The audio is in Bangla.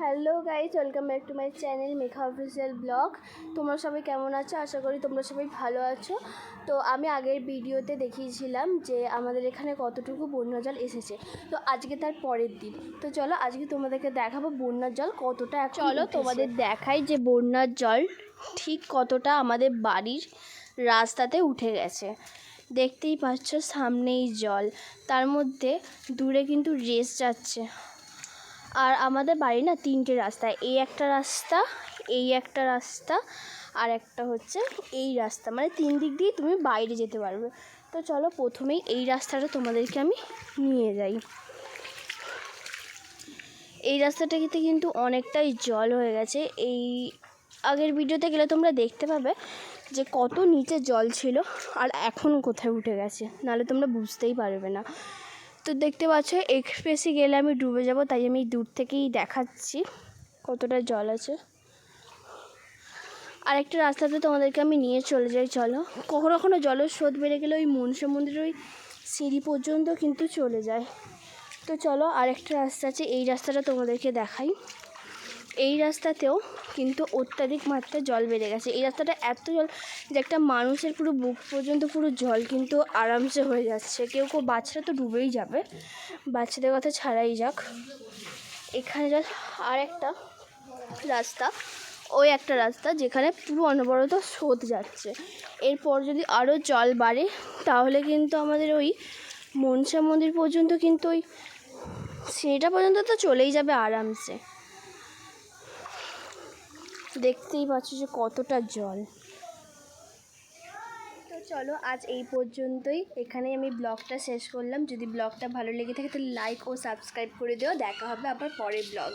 Hello guys, welcome back to my channel Megha official blog. তোমরা সবাই কেমন আছো? আশা করি তোমরা সবাই ভালো আছো। তো আমি আগের ভিডিওতে দেখিয়েছিলাম যে আমাদের এখানে কতটুকু বন্যা জল এসেছে। তো আজকে তার পরের দিন। তো চলো আজকে তোমাদেরকে দেখাবো বন্যার জল কতটা। চলো তোমাদের দেখাই যে বন্যার জল ঠিক কতটা আমাদের বাড়ির রাস্তাতে উঠে গেছে। দেখতেই পাচ্ছ সামনেই জল, তার মধ্যে দূরে কিন্তু রেস যাচ্ছে। আর আমাদের বাড়ি না তিনটে রাস্তা, এই একটা রাস্তা, এই একটা রাস্তা, আর একটা হচ্ছে এই রাস্তা, মানে তিন দিক দিয়ে তুমি বাইরে যেতে পারবে। তো চলো প্রথমেই এই রাস্তাটা তোমাদেরকে আমি নিয়ে যাই। এই রাস্তাটাতে কিন্তু অনেকটাই জল হয়ে গেছে। এই আগের ভিডিওতে গেলে তোমরা দেখতে পাবে যে কত নিচে জল ছিল আর এখন কোথায় উঠে গেছে, নাহলে তোমরা বুঝতেই পারবে না। তো দেখতে পাচ্ছ এক্সপ্রেসে গেলে আমি ডুবে যাব, তাই আমি দূর থেকেই দেখাচ্ছি কতটা জল আছে। আরেকটা রাস্তাতে তোমাদেরকে আমি নিয়ে চলে যাই। চলো, কখনো কখনো জলের স্রোত বেড়ে গেলে ওই মনসা মন্দিরের ওই সিঁড়ি পর্যন্ত কিন্তু চলে যায়। তো চলো আরেকটা রাস্তা আছে, এই রাস্তাটা তোমাদেরকে দেখাই। এই রাস্তাতেও কিন্তু অত্যাধিক মাত্রায় জল বেড়ে গেছে। এই রাস্তাটা এত জল যে একটা মানুষের পুরো বুক পর্যন্ত পুরো জল কিন্তু আরামসে হয়ে যাচ্ছে। কেউ বাচ্চারা তো ডুবেই যাবে, বাচ্চাদের কথা ছাড়াই যাক। এখানে যা আর একটা রাস্তা, ওই একটা রাস্তা যেখানে পুরো অনবরত স্রোত যাচ্ছে। এরপর যদি আরও জল বাড়ে তাহলে কিন্তু আমাদের ওই মনসা মন্দির পর্যন্ত কিন্তু ওই সিঁড়িটা পর্যন্ত তো চলেই যাবে আরামসে। দেখতেই পাচ্ছ যে কতটা জল। তো চলো আজ এই পর্যন্তই, এখানেই আমি ব্লগটা শেষ করলাম। যদি ব্লগটা ভালো লেগে থাকে তাহলে লাইক ও সাবস্ক্রাইব করে দিও। দেখা হবে আবার পরের ব্লগ।